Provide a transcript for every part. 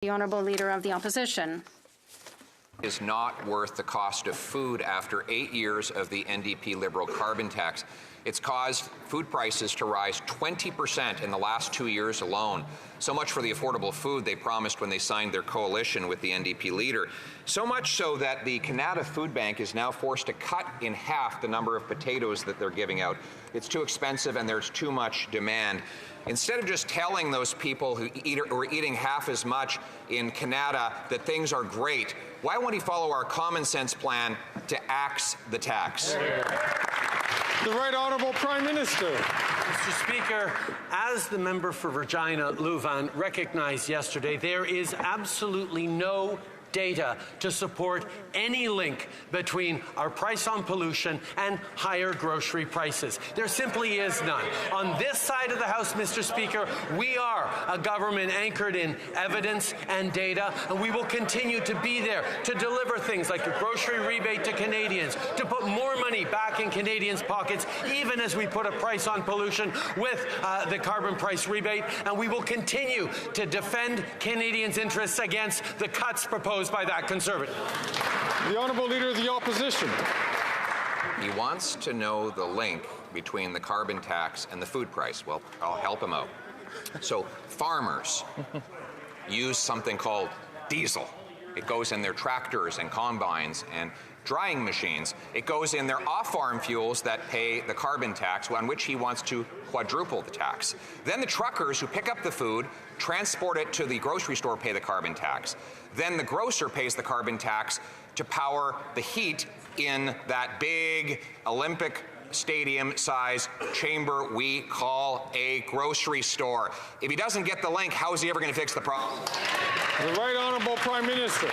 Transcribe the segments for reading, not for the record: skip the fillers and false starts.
The Honourable Leader of the Opposition. Is not worth the cost of food after 8 years of the NDP Liberal carbon tax. It's caused food prices to rise 20% in the last 2 years alone. So much for the affordable food they promised when they signed their coalition with the NDP leader. So much so that the Canada Food Bank is now forced to cut in half the number of potatoes that they're giving out. It's too expensive and there's too much demand. Instead of just telling those people who are eating half as much in Canada that things are great, why won't he follow our common sense plan to axe the tax? The Right Honourable Prime Minister. Mr. Speaker, as the member for Regina Louvain recognized yesterday, there is absolutely no data to support any link between our price on pollution and higher grocery prices. There simply is none. On this side of the House, Mr. Speaker, we are a government anchored in evidence and data, and we will continue to be there to deliver things like a grocery rebate to Canadians, to put more money back in Canadians' pockets, even as we put a price on pollution with the carbon price rebate, and we will continue to defend Canadians' interests against the cuts proposed by that Conservative. The Honourable Leader of the Opposition. He wants to know the link between the carbon tax and the food price. Well, I'll help him out. So farmers use something called diesel. It goes in their tractors and combines and drying machines. It goes in their off-farm fuels that pay the carbon tax, on which he wants to quadruple the tax. Then the truckers who pick up the food, transport it to the grocery store, pay the carbon tax. Then the grocer pays the carbon tax to power the heat in that big Olympic stadium-size chamber we call a grocery store. If he doesn't get the link, how is he ever going to fix the problem? The Right Honourable Prime Minister.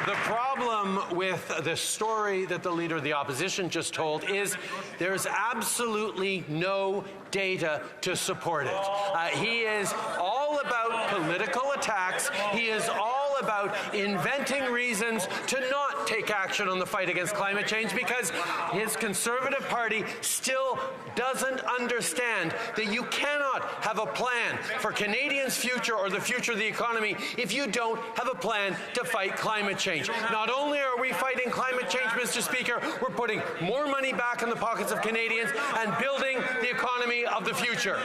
The problem with the story that the Leader of the Opposition just told is there's absolutely no data to support it. He is all about political attacks. He is all about inventing reasons to not take action on the fight against climate change because his Conservative Party still doesn't understand that you cannot have a plan for Canadians' future or the future of the economy if you don't have a plan to fight climate change. Not only are we fighting climate change, Mr. Speaker, we're putting more money back in the pockets of Canadians and building the economy of the future.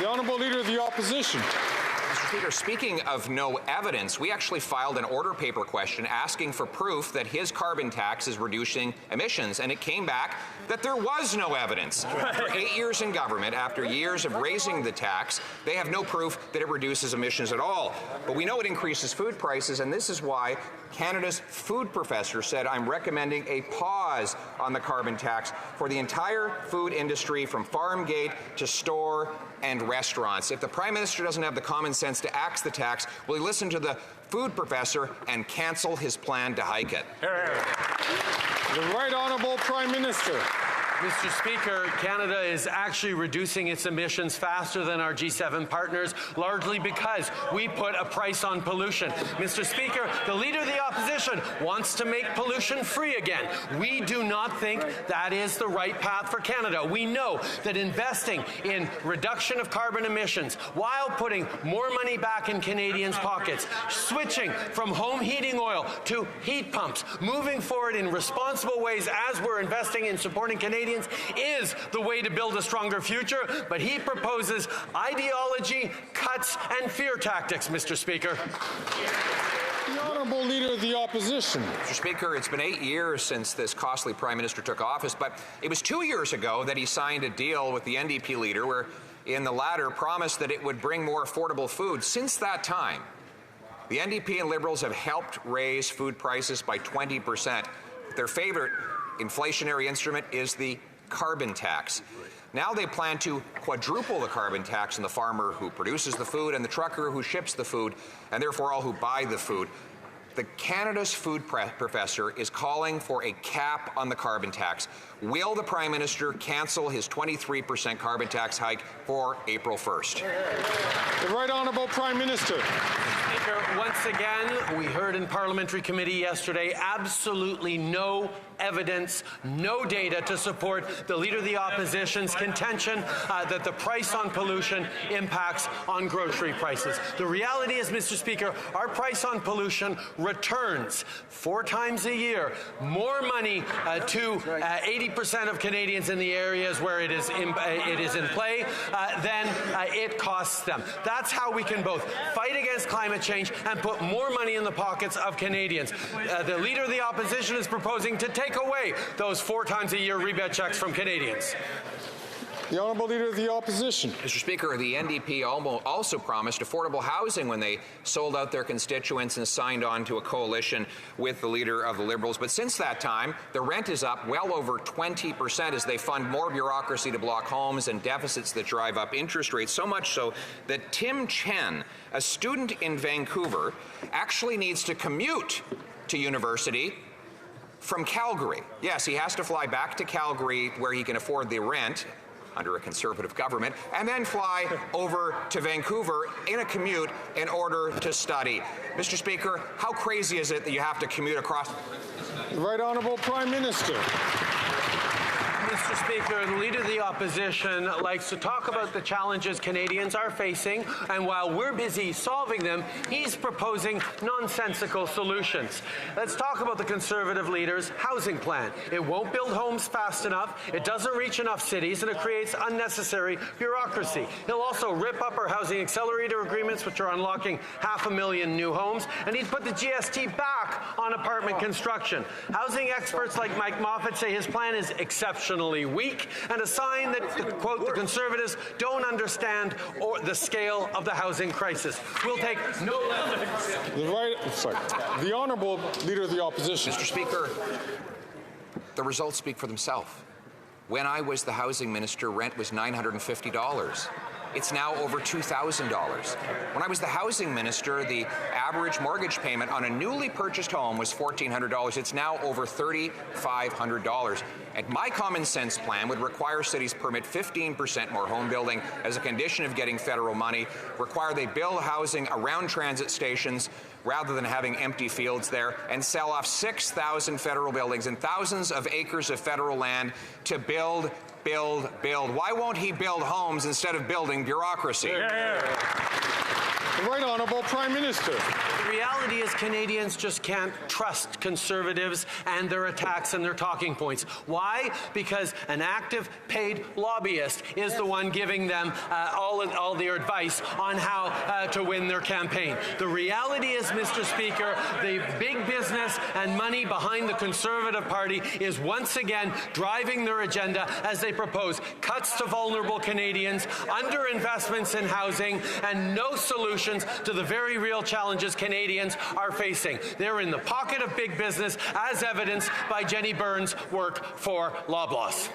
The Honourable Leader of the Opposition. Mr. Speaker, speaking of no evidence, we actually filed an order paper question asking for proof that his carbon tax is reducing emissions, and it came back that there was no evidence. For 8 years in government, after years of raising the tax, they have no proof that it reduces emissions at all. But we know it increases food prices, and this is why Canada's food professor said, I'm recommending a pause on the carbon tax for the entire food industry from farm gate to store and restaurants. If the Prime Minister doesn't have the common sense to axe the tax, will he listen to the food professor and cancel his plan to hike it? The Right Honourable Prime Minister. Mr. Speaker, Canada is actually reducing its emissions faster than our G7 partners, largely because we put a price on pollution. Mr. Speaker, the Leader of the Opposition wants to make pollution free again. We do not think that is the right path for Canada. We know that investing in reduction of carbon emissions while putting more money back in Canadians' pockets, switching from home heating oil to heat pumps, moving forward in responsible ways as we're investing in supporting Canadians is the way to build a stronger future, but he proposes ideology, cuts, and fear tactics, Mr. Speaker. The Honourable Leader of the Opposition. Mr. Speaker, it's been 8 years since this costly Prime Minister took office, but it was 2 years ago that he signed a deal with the NDP leader where in the latter promised that it would bring more affordable food. Since that time, the NDP and Liberals have helped raise food prices by 20%. Their favorite inflationary instrument is the carbon tax. Now they plan to quadruple the carbon tax on the farmer who produces the food and the trucker who ships the food, and therefore all who buy the food. The Canada's food professor is calling for a cap on the carbon tax. Will the Prime Minister cancel his 23% carbon tax hike for April 1st? The Right Honourable Prime Minister. Speaker, once again, we heard in Parliamentary Committee yesterday absolutely no evidence, no data to support the Leader of the Opposition's contention that the price on pollution impacts on grocery prices. The reality is, Mr. Speaker, our price on pollution returns 4 times a year more money to 80% of Canadians in the areas where it is in play than it costs them. That's how we can both fight against climate change and put more money in the pockets of Canadians. The Leader of the Opposition is proposing to take away those 4 times a year rebate checks from Canadians. The Honourable Leader of the Opposition. Mr. Speaker, the NDP also promised affordable housing when they sold out their constituents and signed on to a coalition with the Leader of the Liberals. But since that time, the rent is up well over 20% as they fund more bureaucracy to block homes and deficits that drive up interest rates, so much so that Tim Chen, a student in Vancouver, actually needs to commute to university from Calgary. Yes, he has to fly back to Calgary where he can afford the rent under a Conservative government, and then fly over to Vancouver in a commute in order to study. Mr. Speaker, how crazy is it that you have to commute across? The Right Honourable Prime Minister. Mr. Speaker, the Leader of the Opposition likes to talk about the challenges Canadians are facing, and while we're busy solving them, he's proposing nonsensical solutions. Let's talk about the Conservative Leader's housing plan. It won't build homes fast enough, it doesn't reach enough cities, and it creates unnecessary bureaucracy. He'll also rip up our housing accelerator agreements, which are unlocking 500,000 new homes, and he'd put the GST back on apartment construction. Housing experts like Mike Moffat say his plan is exceptional weak, and a sign that, quote, the Conservatives don't understand the scale of the housing crisis. We'll take no less. The Honourable Leader of the Opposition. Mr. Speaker, the results speak for themselves. When I was the housing minister, rent was $950. It's now over $2,000. When I was the housing minister, the average mortgage payment on a newly purchased home was $1,400. It's now over $3,500. And my common sense plan would require cities permit 15% more home building as a condition of getting federal money, require they build housing around transit stations rather than having empty fields there, and sell off 6,000 federal buildings and thousands of acres of federal land to build. Why won't he build homes instead of building bureaucracy? The Right Honourable Prime Minister. The reality is Canadians just can't trust Conservatives and their attacks and their talking points. Why? Because an active, paid lobbyist is the one giving them all their advice on how to win their campaign. The reality is, Mr. Speaker, the big business and money behind the Conservative Party is once again driving their agenda as they propose cuts to vulnerable Canadians, underinvestments in housing, and no solutions to the very real challenges Canadians are facing. They're in the pocket of big business, as evidenced by Jenny Byrne's work for Loblaws.